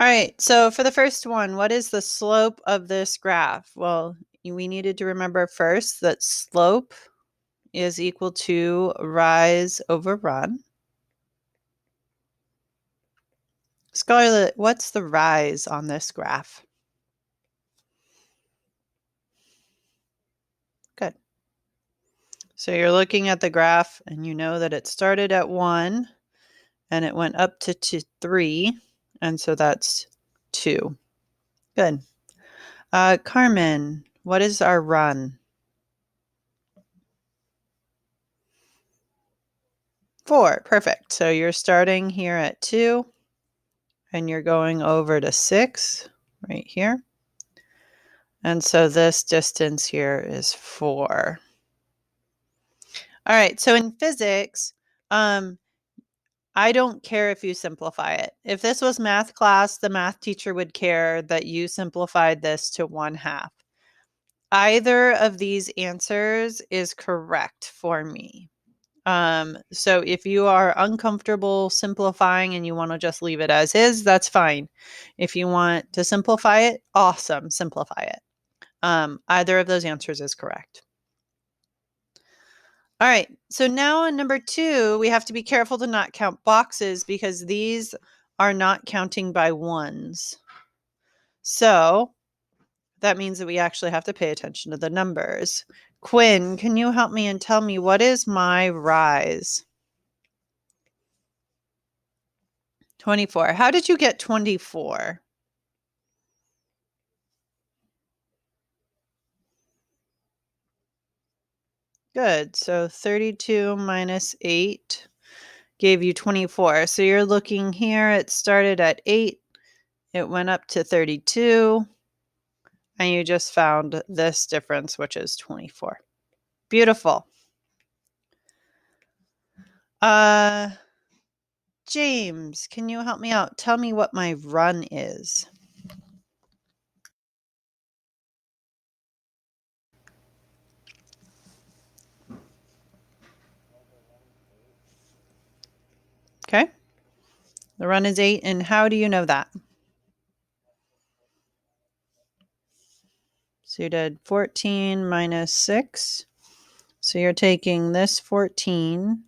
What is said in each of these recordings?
All right, so for the first one, what is the slope of this graph? Well, we needed to remember first that slope is equal to rise over run. Scarlett, what's the rise on this graph? Good. So you're looking at the graph and you know that it started at 1 and it went up to 3, and so that's 2. Good. Carmen, what is our run? 4. Perfect. So you're starting here at 2 and you're going over to 6 right here. And so this distance here is 4. All right, so in physics, I don't care if you simplify it. If this was math class, the math teacher would care that you simplified this to 1/2. Either of these answers is correct for me. So if you are uncomfortable simplifying and you want to just leave it as is, that's fine. If you want to simplify it, awesome, simplify it. Either of those answers is correct. All right, so now on number 2, we have to be careful to not count boxes because these are not counting by ones. So that means that we actually have to pay attention to the numbers. Quinn, can you help me and tell me what is my rise? 24. How did you get 24? Good. So 32 minus 8 gave you 24. So you're looking here, it started at 8, it went up to 32, and you just found this difference, which is 24. Beautiful. James, can you help me out? Tell me what my run is. Okay. The run is 8, and how do you know that? So you did 14 minus 6. So you're taking this 14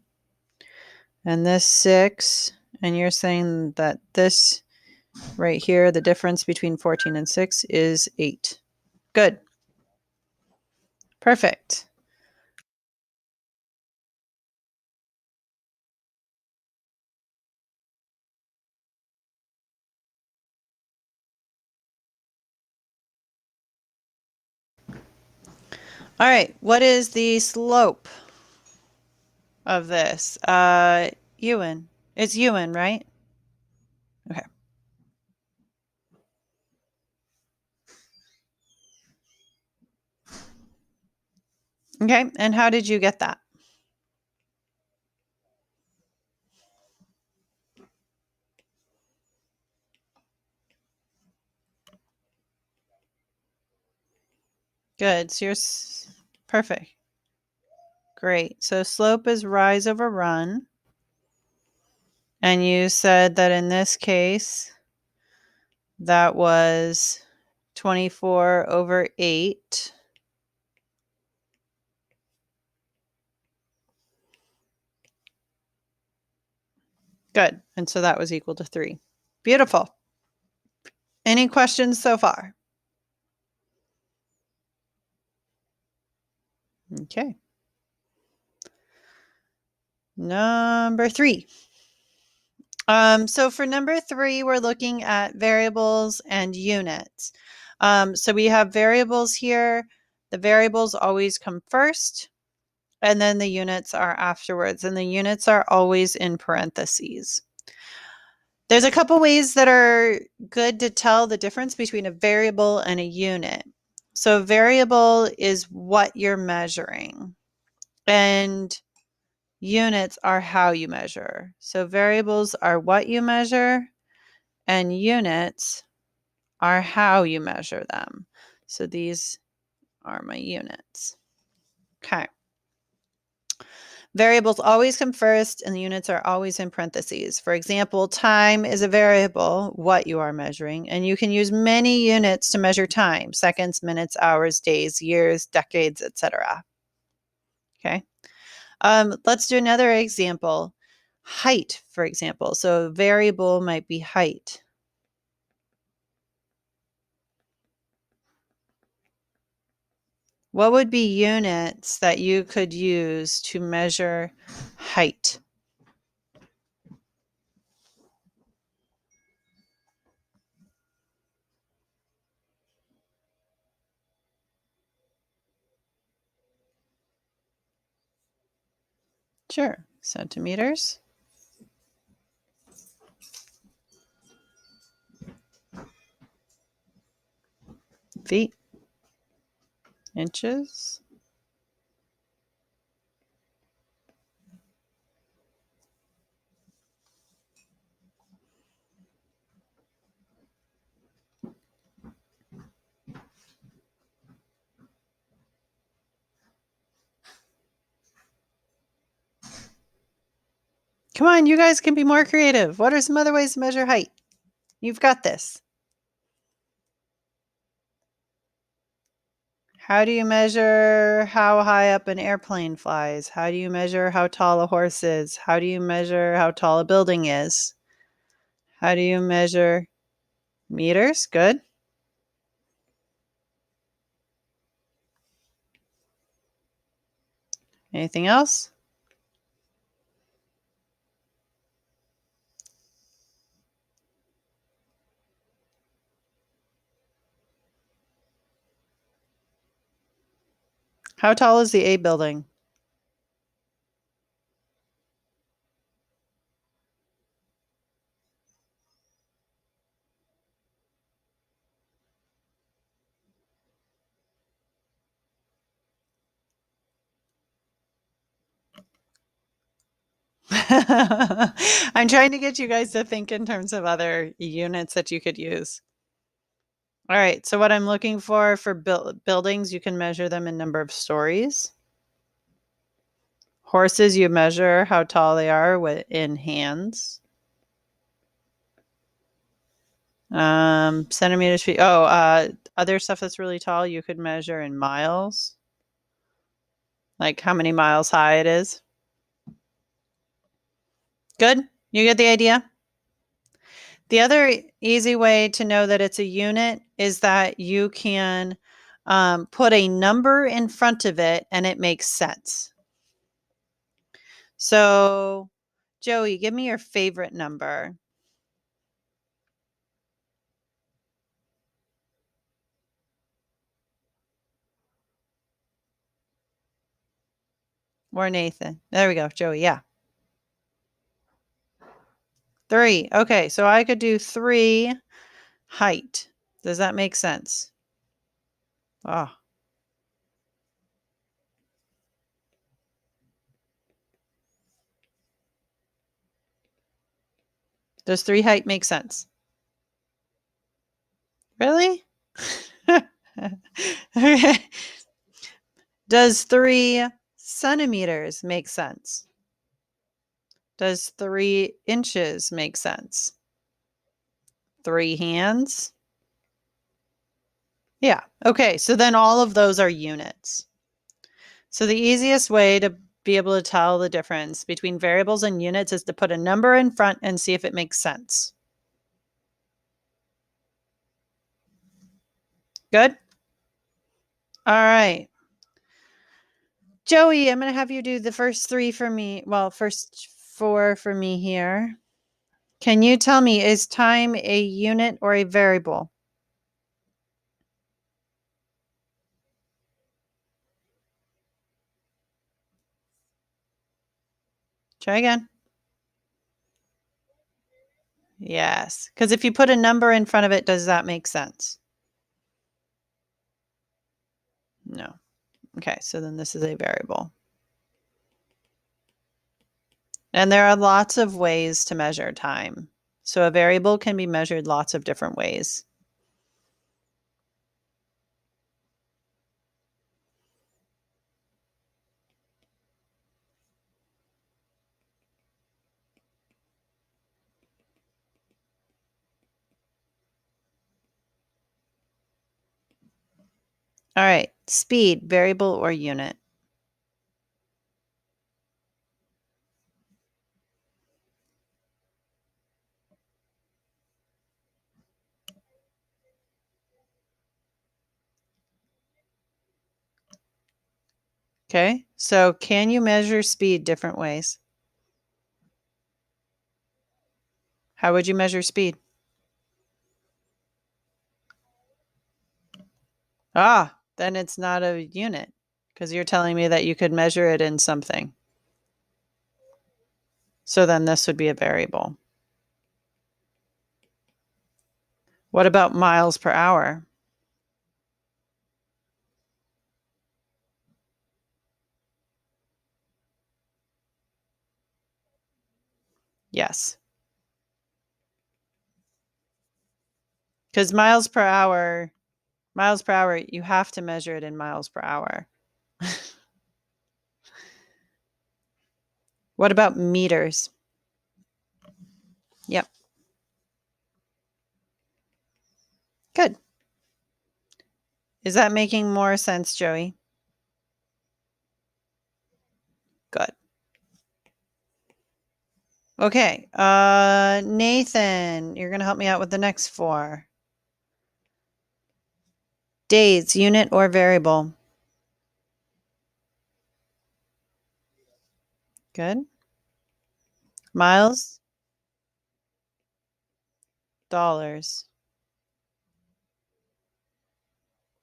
and this 6, and you're saying that this right here, the difference between 14 and 6 is 8. Good. Perfect. All right, what is the slope of this? Ewan. It's Ewan, right? Okay. Okay, and how did you get that? Good. So you're perfect. Great. So slope is rise over run. And you said that in this case, that was 24 over 8. Good. And so that was equal to 3. Beautiful. Any questions so far? Okay. Number 3. So for number 3, we're looking at variables and units. So we have variables here. The variables always come first, and then the units are afterwards, and the units are always in parentheses. There's a couple ways that are good to tell the difference between a variable and a unit. So a variable is what you're measuring, and units are how you measure. So variables are what you measure, and units are how you measure them. So these are my units. Okay. Variables always come first, and the units are always in parentheses. For example, time is a variable, what you are measuring, and you can use many units to measure time: seconds, minutes, hours, days, years, decades, etc. Okay. Let's do another example. Height, for example. So a variable might be height. What would be units that you could use to measure height? Sure. Centimeters, feet, inches. Come on, you guys can be more creative. What are some other ways to measure height? You've got this. How do you measure how high up an airplane flies? How do you measure how tall a horse is? How do you measure how tall a building is? How do you measure meters? Good. Anything else? How tall is the A building? I'm trying to get you guys to think in terms of other units that you could use. All right, so what I'm looking for buildings, you can measure them in number of stories. Horses, you measure how tall they are in hands. Centimeters, feet. Oh, other stuff that's really tall, you could measure in miles, like how many miles high it is. Good? You get the idea? The other easy way to know that it's a unit is that you can put a number in front of it and it makes sense. So, Joey, give me your favorite number. Or Nathan. There we go. Joey, yeah. 3. Okay, so I could do 3 height. Does that make sense? Oh, does 3 height make sense? Really? Okay. Does 3 centimeters make sense? Does 3 inches make sense? 3 hands? Yeah. Okay. So then all of those are units. So the easiest way to be able to tell the difference between variables and units is to put a number in front and see if it makes sense. Good? All right. Joey, I'm going to have you do the first 3 for me. Well, first 4 for me here. Can you tell me, is time a unit or a variable? Try again. Yes. Because if you put a number in front of it, does that make sense? No. Okay. So then this is a variable. And there are lots of ways to measure time. So a variable can be measured lots of different ways. All right. Speed, variable or unit? Okay. So can you measure speed different ways? How would you measure speed? Ah, then it's not a unit because you're telling me that you could measure it in something. So then this would be a variable. What about miles per hour? Yes. Because miles per hour, you have to measure it in miles per hour. What about meters? Yep. Good. Is that making more sense, Joey? Good. Okay. Nathan, you're going to help me out with the next four. Days, unit or variable? Good. Miles, dollars.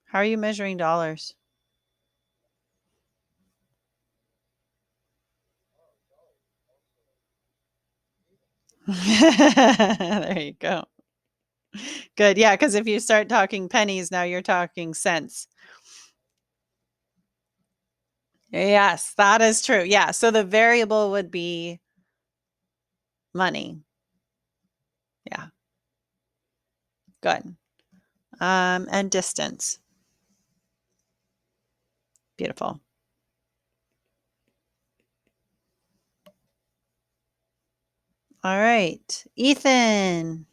How are you measuring dollars? There you go. Good. Yeah, because if you start talking pennies, now you're talking cents. Yes, that is true. Yeah. So the variable would be money. Yeah. Good. And distance. Beautiful. All right. Ethan.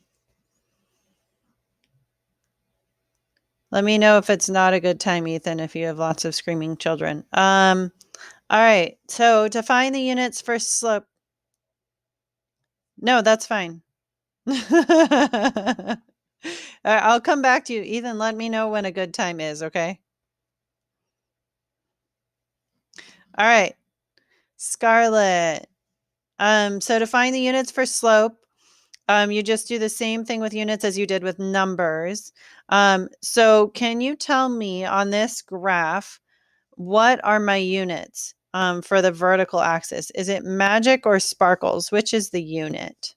Let me know if it's not a good time, Ethan, if you have lots of screaming children. All right. So to find the units for slope. No, that's fine. I'll come back to you. Ethan, let me know when a good time is, okay? All right. Scarlett. So to find the units for slope, you just do the same thing with units as you did with numbers. So can you tell me on this graph, what are my units for the vertical axis? Is it magic or sparkles? Which is the unit?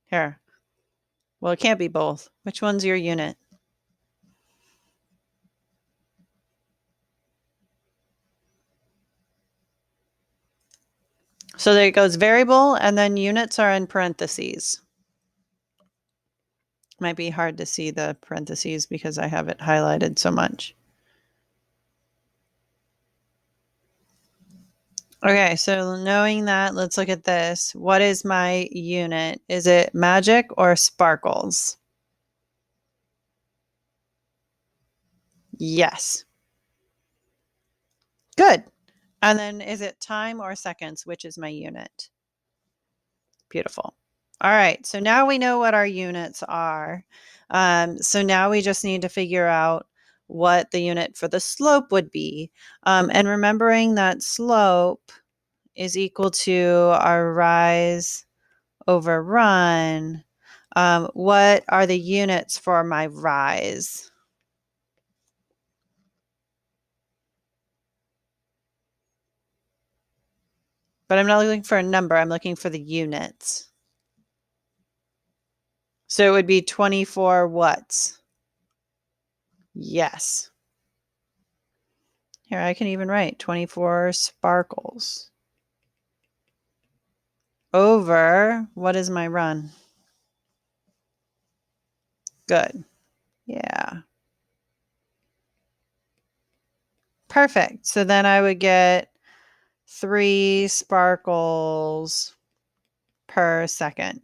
Here. Well, it can't be both. Which one's your unit? So there it goes, variable, and then units are in parentheses. Might be hard to see the parentheses because I have it highlighted so much. Okay, so knowing that, let's look at this. What is my unit? Is it magic or sparkles? Yes. Good. And then is it time or seconds? Which is my unit? Beautiful. All right, so now we know what our units are. So now we just need to figure out what the unit for the slope would be. And remembering that slope is equal to our rise over run. What are the units for my rise? But I'm not looking for a number, I'm looking for the units. So it would be 24 watts. Yes. Here, I can even write 24 sparkles over, what is my run? Good. Yeah. Perfect. So then I would get 3 sparkles per second.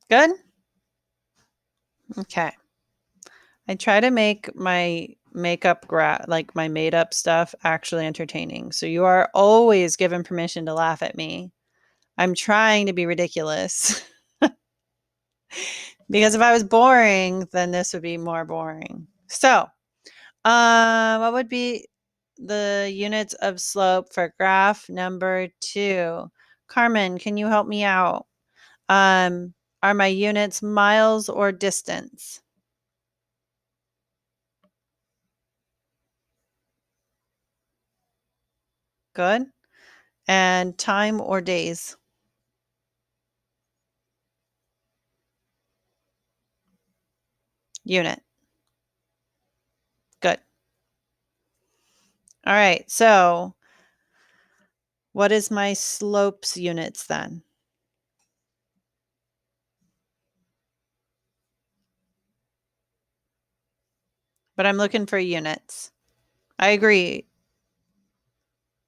Good? Okay. I try to make my makeup like my made up stuff actually entertaining. So you are always given permission to laugh at me. I'm trying to be ridiculous. Because if I was boring, then this would be more boring. So, what would be the units of slope for graph number 2? Carmen, can you help me out? Are my units miles or distance? Good. And time or days? Unit. Good. All right. So, what is my slopes units then? But I'm looking for units. I agree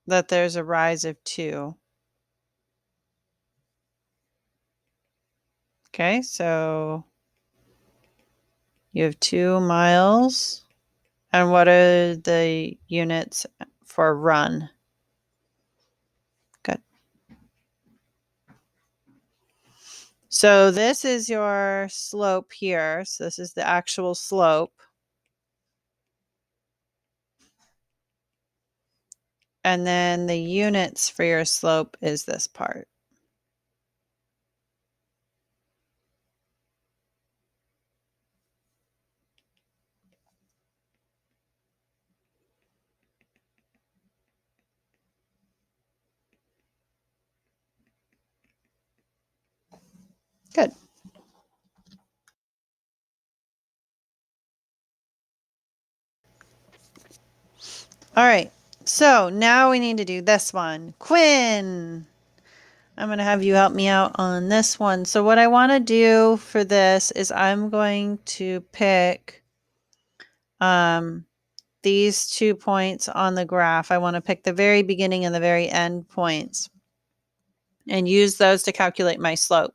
that there's a rise of 2. Okay, so you have 2 miles. And what are the units for run? Good. So this is your slope here. So this is the actual slope. And then the units for your slope is this part. Good. All right. So now we need to do this one. Quinn, I'm going to have you help me out on this one. So what I want to do for this is I'm going to pick these 2 points on the graph. I want to pick the very beginning and the very end points and use those to calculate my slope.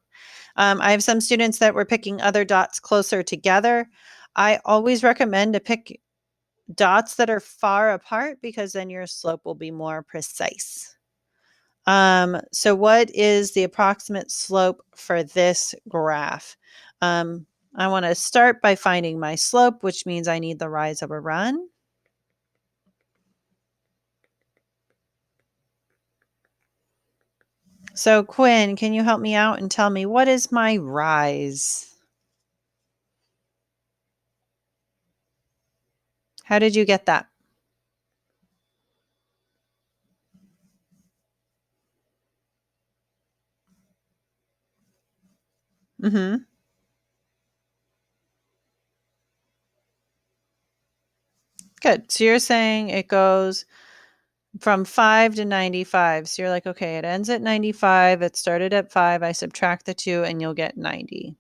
I have some students that were picking other dots closer together. I always recommend to pick dots that are far apart because then your slope will be more precise. So what is the approximate slope for this graph? I want to start by finding my slope, which means I need the rise over run. So Quinn, can you help me out and tell me what is my rise? How did you get that? Mm-hmm. Good. So you're saying it goes from 5 to 95. So you're like, okay, it ends at 95. It started at 5. I subtract the 2 and you'll get 90.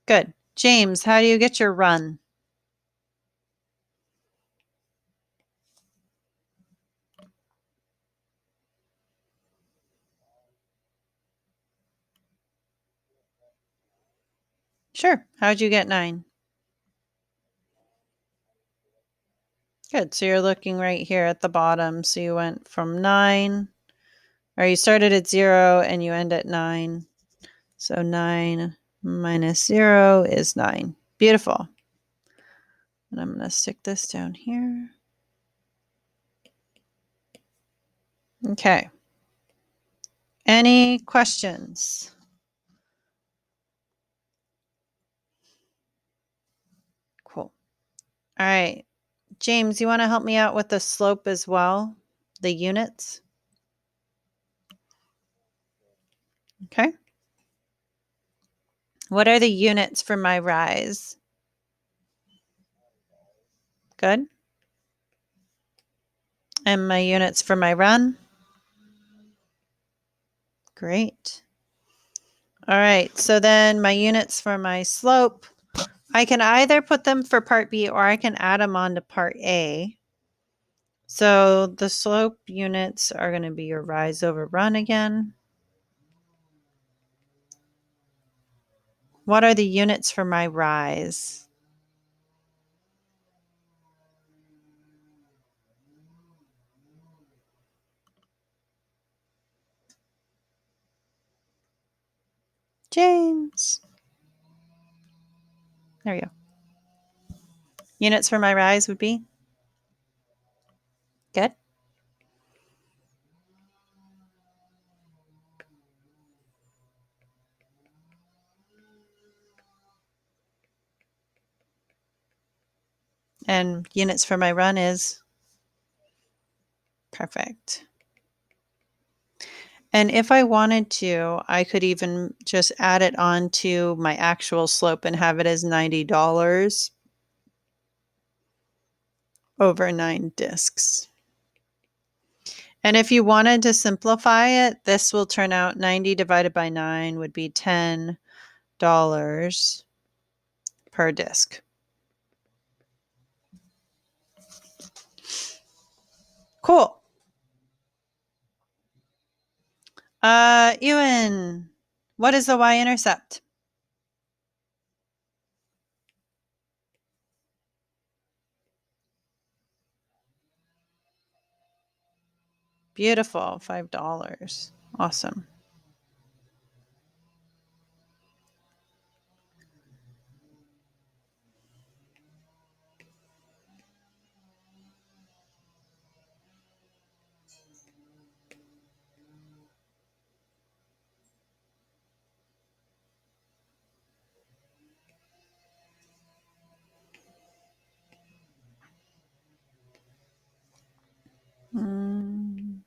Good. James, how do you get your run? Sure. How'd you get 9? Good. So you're looking right here at the bottom. So you went from 9, or you started at 0 and you end at 9. So 9 minus 0 is 9. Beautiful. And I'm going to stick this down here. Okay. Any questions? Cool. All right. James, you want to help me out with the slope as well? The units? Okay. What are the units for my rise? Good. And my units for my run? Great. All right. So then my units for my slope I can either put them for part B or I can add them on to part A. So the slope units are going to be your rise over run again. What are the units for my rise? James. There we go. Units for my rise would be? Good. And units for my run is? Perfect. And if I wanted to, I could even just add it on to my actual slope and have it as $90 over 9 discs. And if you wanted to simplify it, this will turn out 90 divided by 9 would be $10 per disc. Cool. Ewan, what is the y-intercept? Beautiful, $5. Awesome. Mm.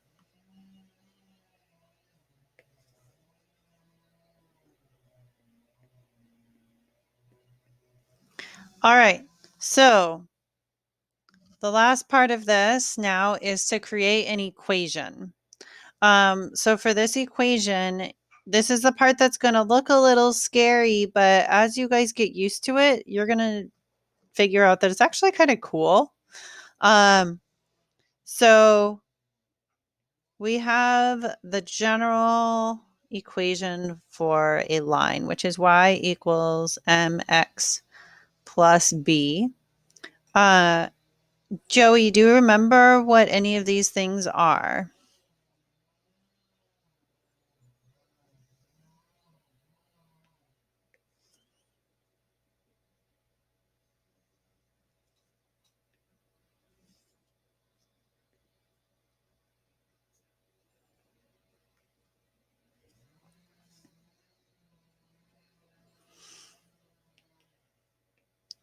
All right, so the last part of this now is to create an equation. So for this equation, this is the part that's going to look a little scary, but as you guys get used to it, you're going to figure out that it's actually kind of cool. So we have the general equation for a line, which is y equals mx plus b. Joey, do you remember what any of these things are?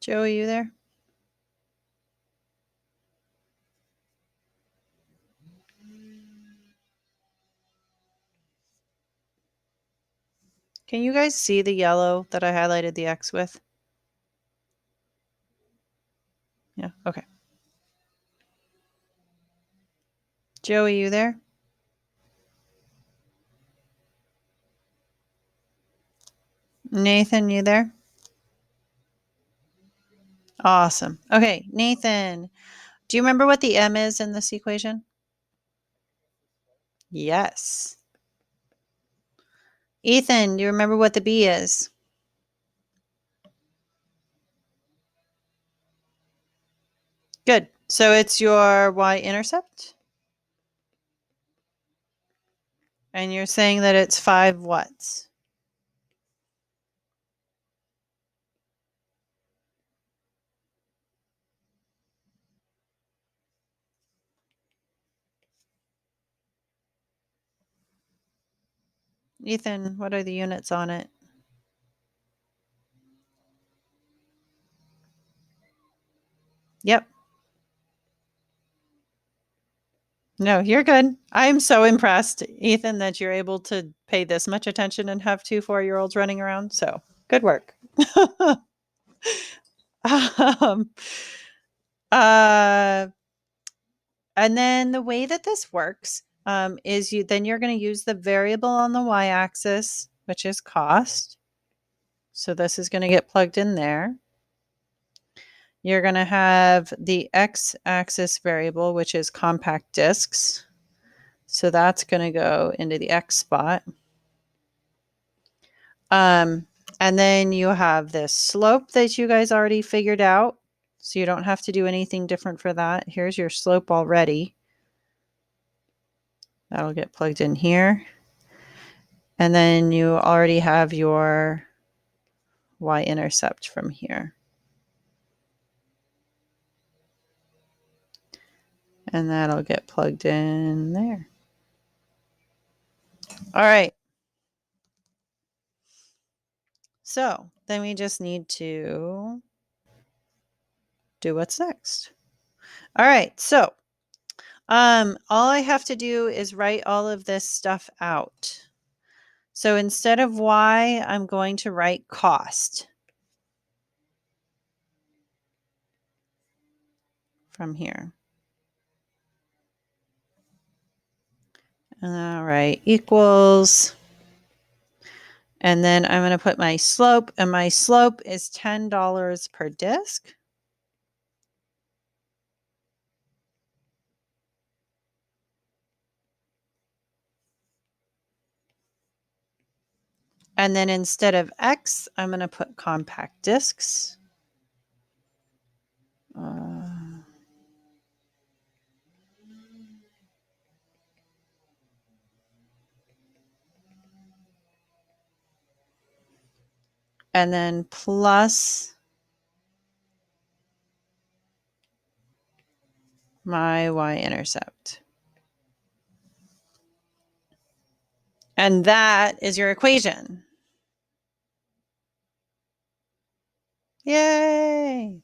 Joey, you there? Can you guys see the yellow that I highlighted the X with? Yeah, okay. Joey, you there? Nathan, you there? Awesome. Okay, Nathan, do you remember what the M is in this equation? Yes. Ethan, do you remember what the B is? Good. So it's your y-intercept? And you're saying that it's 5 what? Ethan, what are the units on it? Yep. No, you're good. I'm so impressed, Ethan, that you're able to pay this much attention and have 2 4-year-olds running around. So good work. um, uh, and then the way that this works is you're going to use the variable on the y-axis, which is cost. So this is going to get plugged in there. You're going to have the x-axis variable, which is compact discs. So that's going to go into the x spot. And then you have this slope that you guys already figured out. So you don't have to do anything different for that. Here's your slope already. That'll get plugged in here. And then you already have your y-intercept from here. And that'll get plugged in there. All right. So then we just need to do what's next. All right. So all I have to do is write all of this stuff out. So instead of y, I'm going to write cost from here. All right, equals. And then I'm going to put my slope, and my slope is $10 per disc. And then instead of X, I'm going to put compact discs. And then plus my y-intercept. And that is your equation. Yay!